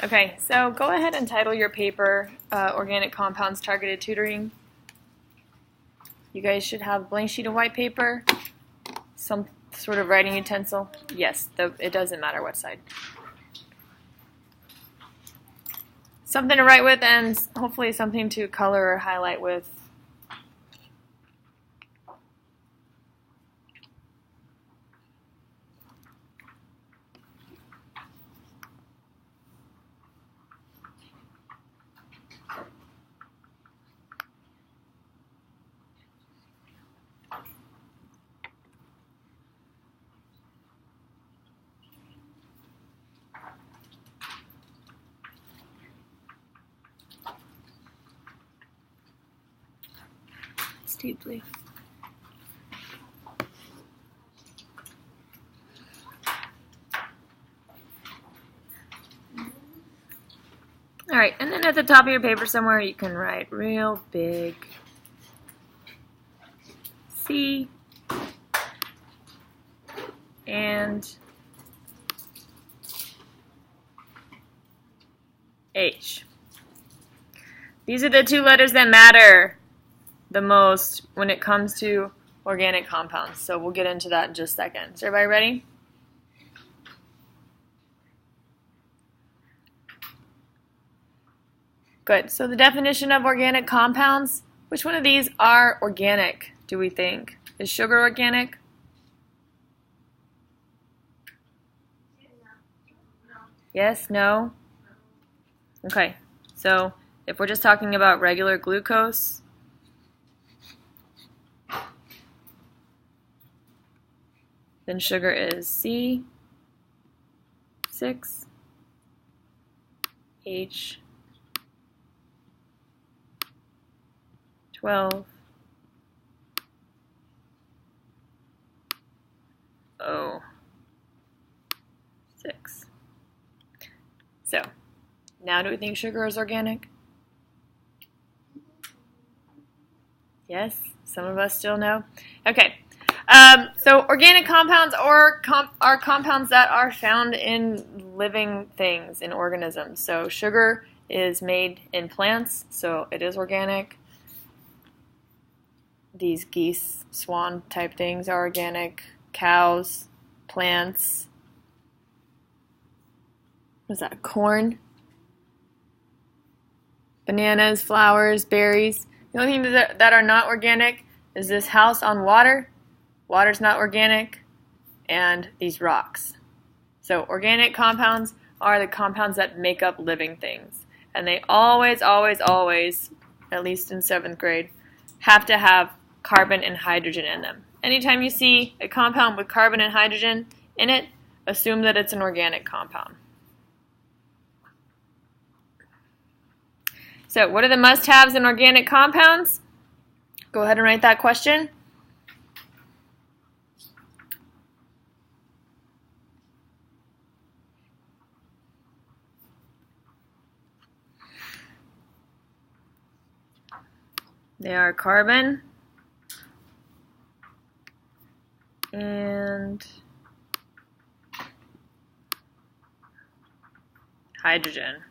Okay, so go ahead and title your paper Organic Compounds Targeted Tutoring. You guys should have a blank sheet of white paper, some sort of writing utensil. Yes, it doesn't matter what side. Something to write with and hopefully something to color or highlight with. Deeply. All right, and then at the top of your paper somewhere you can write real big C and H. These are the two letters that matter the most when it comes to organic compounds. So we'll get into that in just a second. Is everybody ready? Good. So the definition of organic compounds, which one of these are organic, do we think? Is sugar organic? Yes? No? Okay. So if we're just talking about regular glucose, then sugar is C, 6, H, 12, O, 6. So, now do we think sugar is organic? Yes? Some of us still know? Okay. So organic compounds are compounds that are found in living things, in organisms. So sugar is made in plants, so it is organic. These geese, swan type things are organic. Cows, plants. What's that? Corn. Bananas, flowers, berries. The only things that are not organic is this house on water. Water's not organic, and these rocks. So organic compounds are the compounds that make up living things. And they always, always, always, at least in 7th grade, have to have carbon and hydrogen in them. Anytime you see a compound with carbon and hydrogen in it, assume that it's an organic compound. So what are the must-haves in organic compounds? Go ahead and write that question. They are carbon and hydrogen.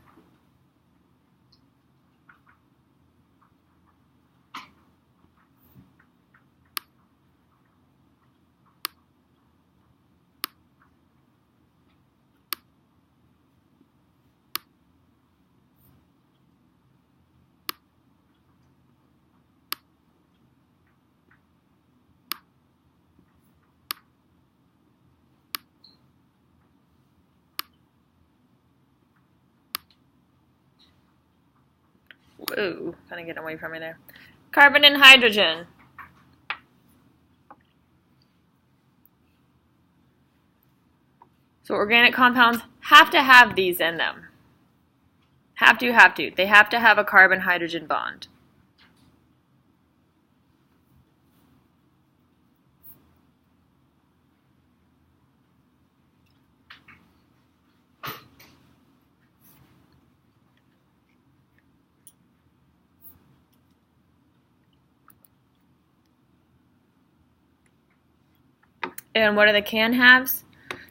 Whoa, kind of getting away from me there. Carbon and hydrogen. So organic compounds have to have these in them. Have to. They have to have a carbon-hydrogen bond. And what are the can-haves?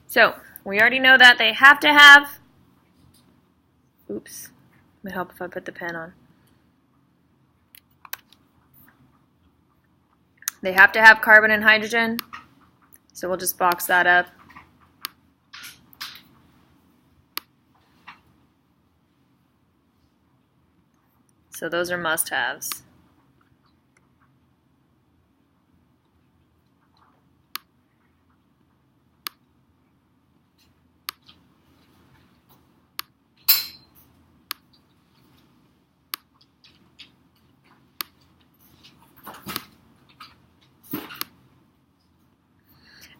So We already know that they have to have, oops, it would help if I put the pen on. They have to have carbon and hydrogen, so we'll just box that up. So those are must-haves.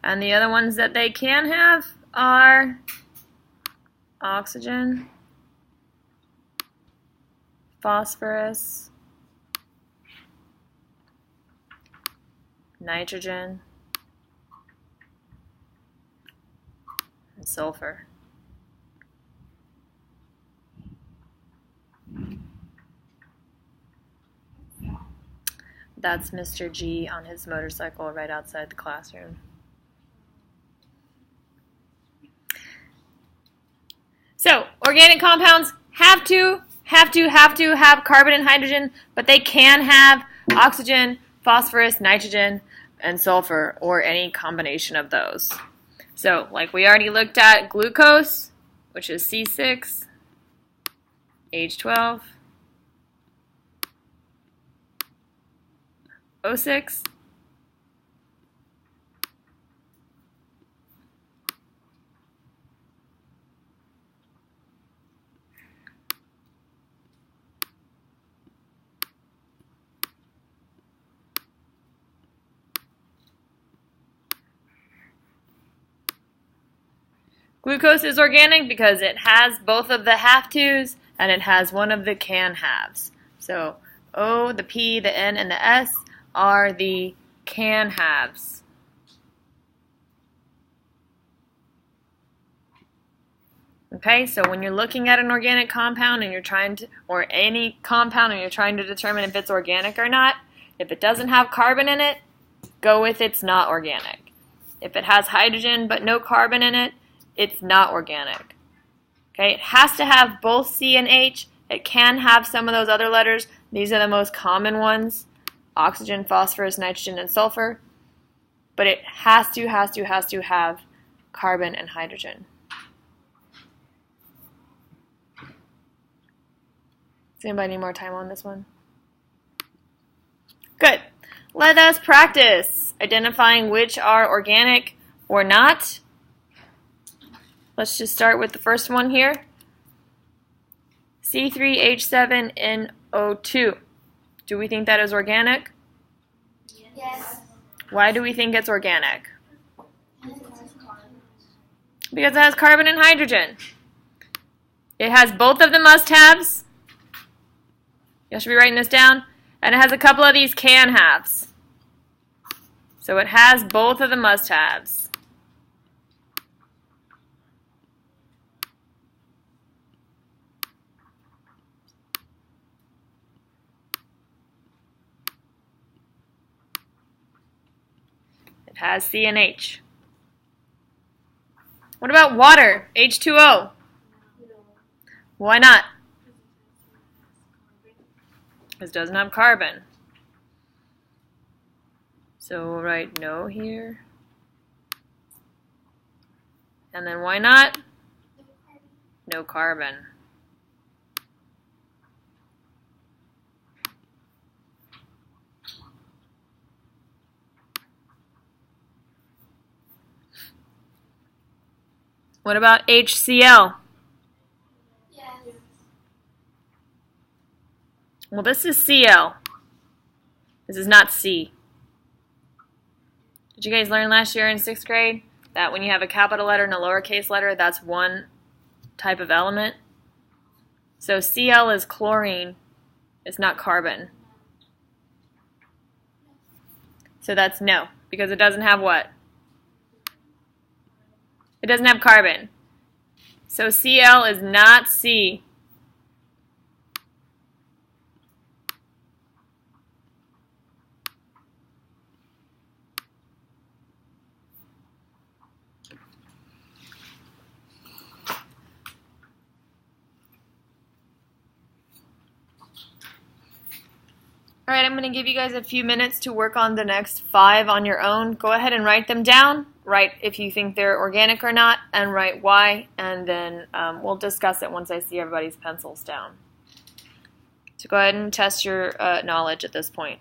And the other ones that they can have are oxygen, phosphorus, nitrogen, and sulfur. That's Mr. G on his motorcycle right outside the classroom. So, organic compounds have to have carbon and hydrogen, but they can have oxygen, phosphorus, nitrogen, and sulfur, or any combination of those. So, like we already looked at, glucose, which is C6, H12, O6, glucose is organic because it has both of the have-tos and it has one of the can-haves. So O, the P, the N, and the S are the can-haves. Okay, so when you're looking at an organic compound and you're trying to, or any compound, and you're trying to determine if it's organic or not, if it doesn't have carbon in it, go with it's not organic. If it has hydrogen but no carbon in it, it's not organic. Okay, it has to have both C and H. It can have some of those other letters. These are the most common ones: oxygen, phosphorus, nitrogen, and sulfur. But it has to have carbon and hydrogen. Does anybody need more time on this one? Good. Let us practice identifying which are organic or not. Let's just start with the first one here. C3H7NO2. Do we think that is organic? Yes. Why do we think it's organic? Because it has carbon and hydrogen. It has both of the must-haves. You should be writing this down. And it has a couple of these can-haves. So it has both of the must-haves. It has C and H. What about water? H2O. Why not? Because it doesn't have carbon. So we'll write no here. And then why not? No carbon. What about HCl? Yes. Well, this is Cl. This is not C. Did you guys learn last year in 6th grade that when you have a capital letter and a lowercase letter, that's one type of element? So Cl is chlorine. It's not carbon. So that's no, because it doesn't have what? It doesn't have carbon. So Cl is not C. All right, I'm going to give you guys a few minutes to work on the next 5 on your own. Go ahead and write them down. Write if you think they're organic or not, and write why, and then we'll discuss it once I see everybody's pencils down. So go ahead and test your knowledge at this point.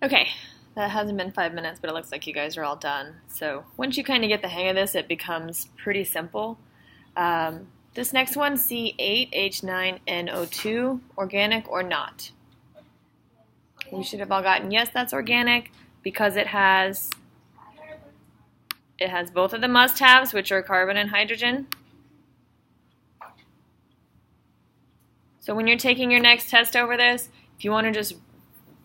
Okay, that hasn't been 5 minutes, but it looks like you guys are all done. So once you kind of get the hang of this, it becomes pretty simple. This next one, C8H9NO2, organic or not? We should have all gotten yes, that's organic, because it has both of the must-haves, which are carbon and hydrogen. So when you're taking your next test over this, if you want to just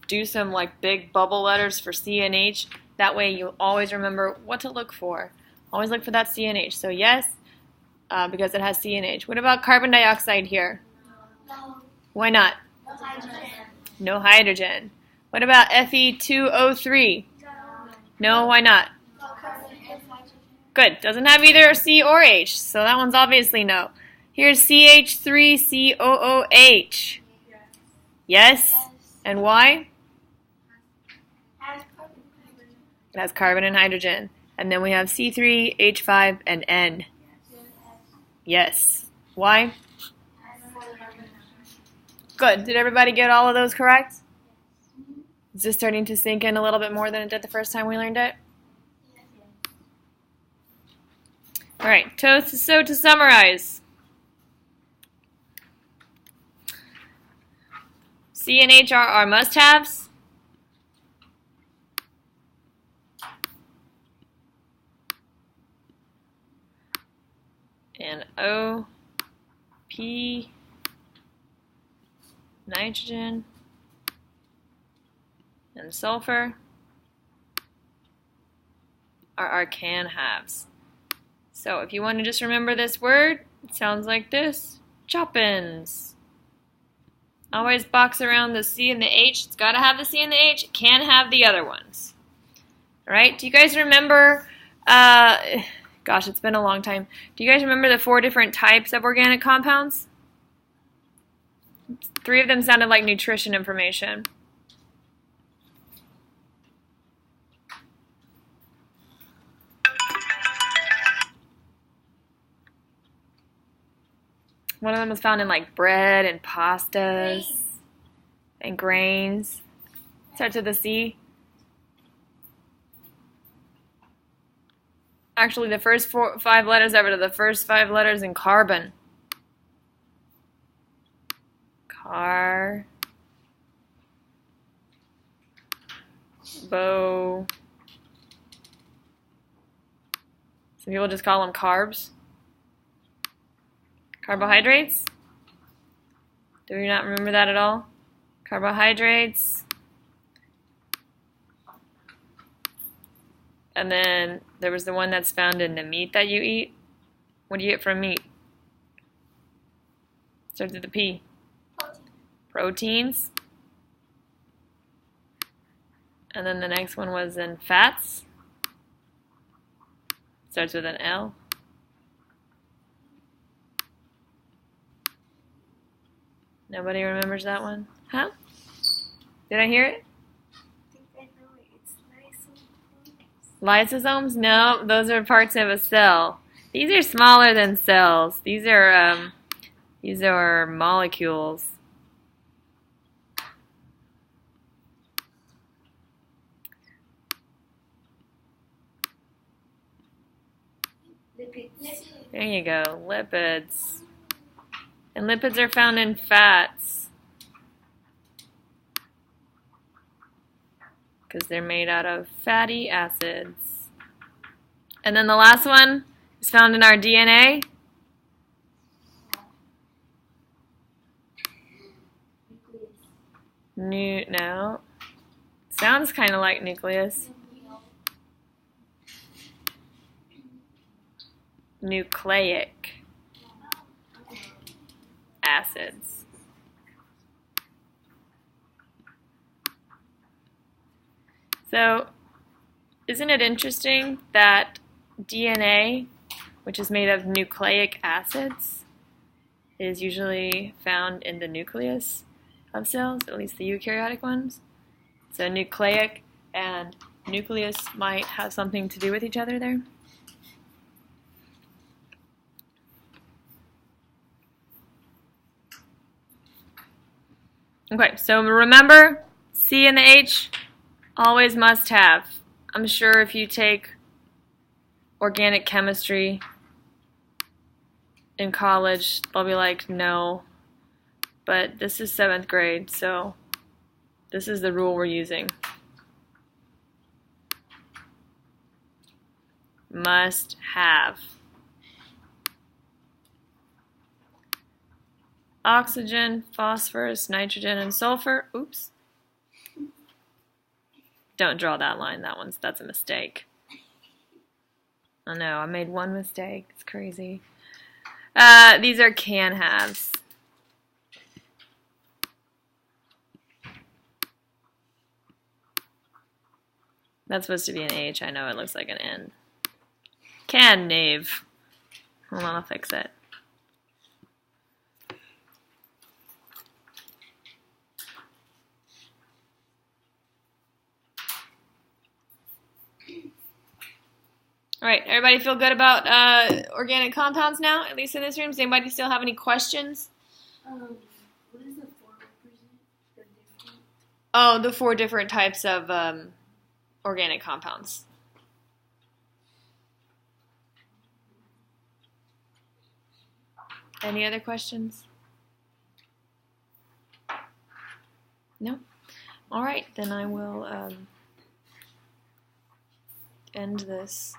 do some like big bubble letters for C and H, that way you always remember what to look for. Always look for that C and H. So yes, because it has C and H. What about carbon dioxide here? No. Why not? No hydrogen. No hydrogen. What about Fe2O3? No, why not? No carbon and hydrogen. Good. Doesn't have either C or H, so that one's obviously no. Here's CH3COOH. Yes? And why? It has carbon and hydrogen. And then we have C3, H5, and N. Yes. Why? Good. Did everybody get all of those correct? Is this starting to sink in a little bit more than it did the first time we learned it? All right. So to summarize, C and H are our must-haves. And O, P, nitrogen, and sulfur are our can-haves. So if you want to just remember this word, it sounds like this. Choppins. Always box around the C and the H. It's got to have the C and the H. It can have the other ones. All right? Do you guys remember, gosh, it's been a long time. Do you guys remember the 4 different types of organic compounds? 3 of them sounded like nutrition information. One of them was found in like bread and pastas and grains. Starts with a C. Actually, the first 5 letters over to the first 5 letters in carbon. Car. Bo. Some people just call them carbs. Carbohydrates? Do you not remember that at all? Carbohydrates. And then there was the one that's found in the meat that you eat. What do you get from meat? Starts with the P. Proteins. And then the next one was in fats. Starts with an L. Nobody remembers that one? Huh? Did I hear it? I think I know it. It's lysosomes. Lysosomes? No, those are parts of a cell. These are smaller than cells. These are molecules. Lipids. There you go, lipids. And lipids are found in fats because they're made out of fatty acids. And then the last one is found in our DNA. No. Sounds kind of like nucleus. Nucleic acids. So, isn't it interesting that DNA, which is made of nucleic acids, is usually found in the nucleus of cells, at least the eukaryotic ones? So nucleic and nucleus might have something to do with each other there. Okay, so remember, C and the H, always must have. I'm sure if you take organic chemistry in college, they'll be like, no. But this is 7th grade, so this is the rule we're using. Must have. Oxygen, phosphorus, nitrogen, and sulfur. Oops. Don't draw that line. That's a mistake. Oh no, I made one mistake. It's crazy. These are can-haves. That's supposed to be an H. I know it looks like an N. Can-nave. Hold on, I'll fix it. All right, everybody feel good about organic compounds now, at least in this room? Does anybody still have any questions? What does the 4 represent? The different. Oh, the 4 different types of organic compounds. Any other questions? No? All right, then I will end this.